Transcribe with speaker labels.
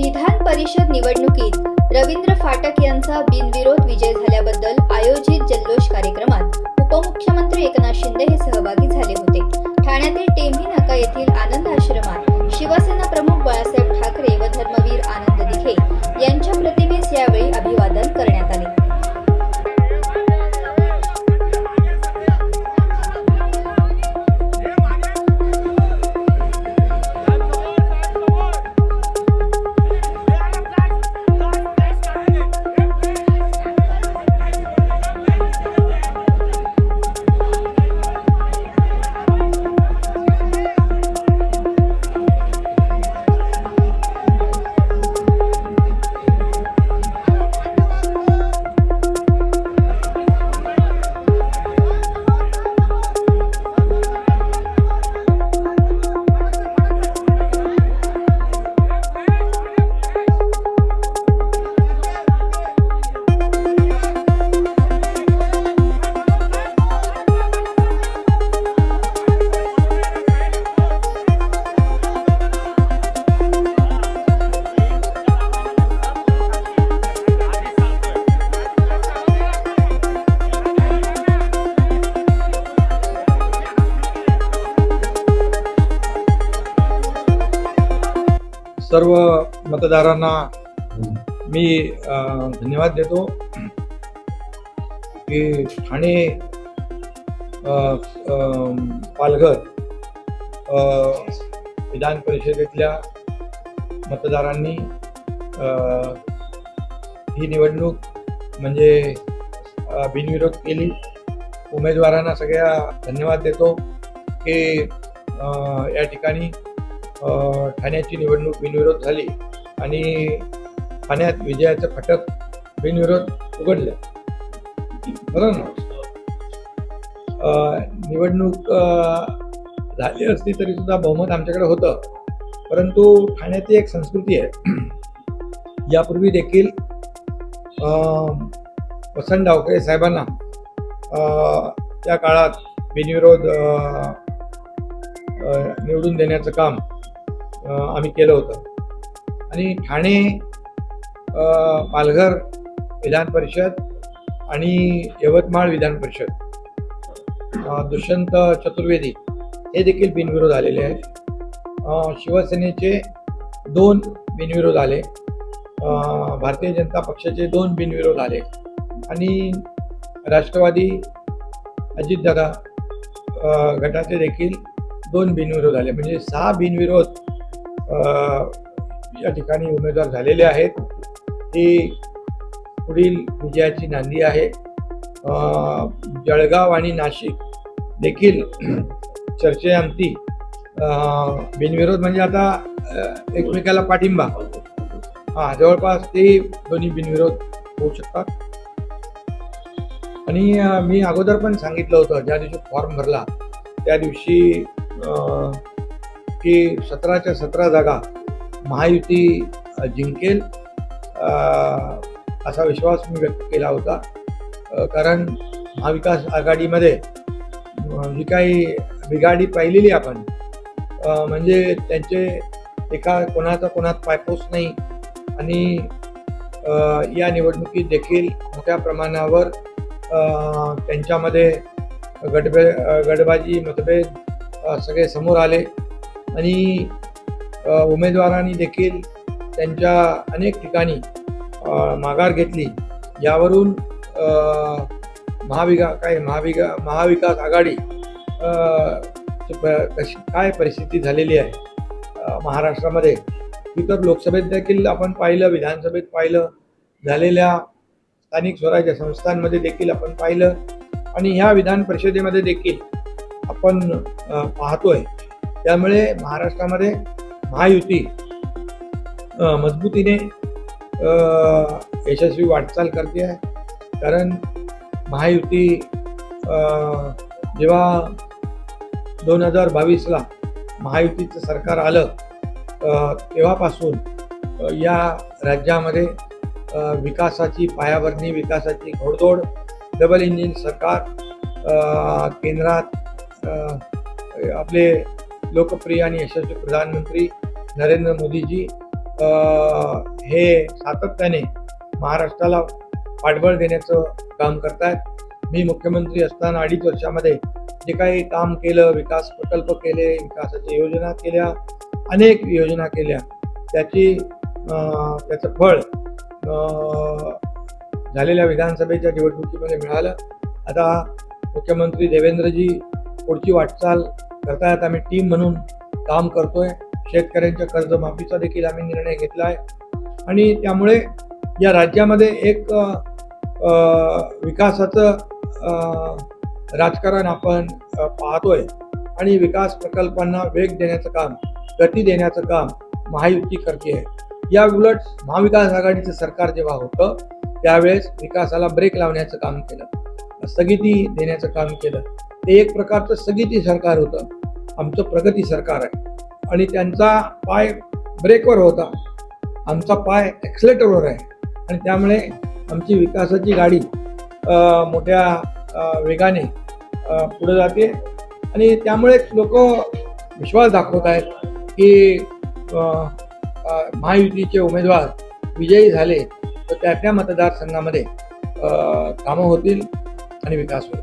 Speaker 1: विधान परिषद निवडणुकीत रवींद्र फाटक यांचा बिनविरोध विजय झाल्याबद्दल आयोजित जल्लोष कार्यक्रमात उपमुख्यमंत्री एकनाथ शिंदे हे सहभागी झाले होते। ठाण्यातील टेंभी नाका येथील आनंद आश्रमात शिवसेना प्रमुख बाळासाहेब ठाकरे व धर्मवीर आनंद दिघे यांच्या प्रतिमेस यावेळी अभिवादन करण्यात आले।
Speaker 2: सर्व मतदारांना मी धन्यवाद देतो की ठाणे पालघर विधान परिषदेतल्या मतदारांनी ही निवडणूक म्हणजे बिनविरोध केली। उमेदवारांना सगळ्या धन्यवाद देतो की या ठिकाणी ठाण्याची निवडणूक बिनविरोध झाली आणि ठाण्यात विजयाचं फाटक बिनविरोध उघडलं। बरोबर ना? निवडणूक झाली असती तरी सुद्धा बहुमत आमच्याकडे होतं, परंतु ठाण्याची एक संस्कृती आहे। यापूर्वी देखील वसंत डावखरे साहेबांना त्या काळात बिनविरोध निवडून देण्याचं काम आम्ही केलं होतं आणि ठाणे पालघर विधान परिषद आणि यवतमाळ विधान परिषद दुष्यंत चतुर्वेदी हे देखील बिनविरोध आलेले आहेत। शिवसेनेचे 2 बिनविरोध आले, भारतीय जनता पक्षाचे 2 बिनविरोध आले आणि राष्ट्रवादी अजितदादा गटाचे देखील 2 बिनविरोध आले, म्हणजे 6 बिनविरोध या ठिकाणी उमेदवार झालेले आहेत। ही पुढील विजयाची नांदी आहे। जळगाव आणि नाशिक देखील चर्चेअंती बिनविरोध म्हणजे आता एकमेकाला पाठिंबा जवळपास ते दोन्ही बिनविरोध होऊ शकतात। आणि मी अगोदर पण सांगितलं होतं, ज्या दिवशी फॉर्म भरला त्या दिवशी की 17च्या 17 जागा महायुती जिंकेल असा विश्वास मी व्यक्त केला होता। कारण महाविकास आघाडीमध्ये जी काही बिघाडी पाहिलेली आपण, म्हणजे त्यांचे कोणाचा कोणात पायपोस नाही आणि या निवडणुकीत देखील मोठ्या प्रमाणावर त्यांच्यामध्ये गटबाजी मतभेद सगळे समोर आले आणि उमेदवारांनी देखील त्यांच्या अनेक ठिकाणी माघार घेतली। यावरून महाविकास आघाडी कशी काय परिस्थिती झालेली आहे महाराष्ट्रामध्ये, इतर लोकसभेत देखील आपण पाहिलं, विधानसभेत पाहिलं, झालेल्या स्थानिक स्वराज्य संस्थांमध्ये देखील आपण पाहिलं आणि ह्या विधान परिषदेमध्ये देखील आपण पाहतोय। त्यामुळे महाराष्ट्रामध्ये महायुती मजबूतीने यशस्वी वाटचाल करते आहे। कारण महायुती जेव्हा 2022ला महायुतीचं सरकार आलं तेव्हापासून या राज्यामध्ये विकासाची पायाभरणी, विकासाची घोडदौड, डबल इंजिन सरकार, केंद्रात आपले लोकप्रिय आणि यशस्वी प्रधानमंत्री नरेंद्र मोदीजी हे सातत्याने महाराष्ट्राला पाठबळ देण्याचं काम करतायत. मी मुख्यमंत्री असताना 2.5 वर्षामध्ये जे काही काम केलं, विकास प्रकल्प केले, विकासाच्या योजना केल्या, अनेक योजना केल्या, त्याचं फळ झालेल्या विधानसभेच्या निवडणुकीमध्ये मिळालं. आता मुख्यमंत्री देवेंद्रजी पुढची वाटचाल करतायत. आम्ही टीम म्हणून काम करतोय. शेतकऱ्यांच्या कर्जमाफीचा देखील आम्ही निर्णय घेतला आहे आणि त्यामुळे या राज्यामध्ये एक विकासाचं राजकारण आपण पाहतोय आणि विकास प्रकल्पांना वेग देण्याचं काम, गती देण्याचं काम महायुती करते आहे. या उलट महाविकास आघाडीचं सरकार जेव्हा होतं त्यावेळेस विकासाला ब्रेक लावण्याचं काम केलं, स्थगिती देण्याचं काम केलं. ते एक प्रकारचं स्थगिती सरकार होतं. आमचं प्रगती सरकार आहे आणि त्यांचा पाय ब्रेकवर होता, आमचा पाय ॲक्सिलेटरवर आहे आणि त्यामुळे आमची विकासाची गाडी मोठ्या वेगाने पुढे जाते आणि त्यामुळेच लोक विश्वास दाखवत आहेत की महायुतीचे उमेदवार विजयी झाले तर त्या मतदारसंघामध्ये कामं होतील आणि विकास होईल.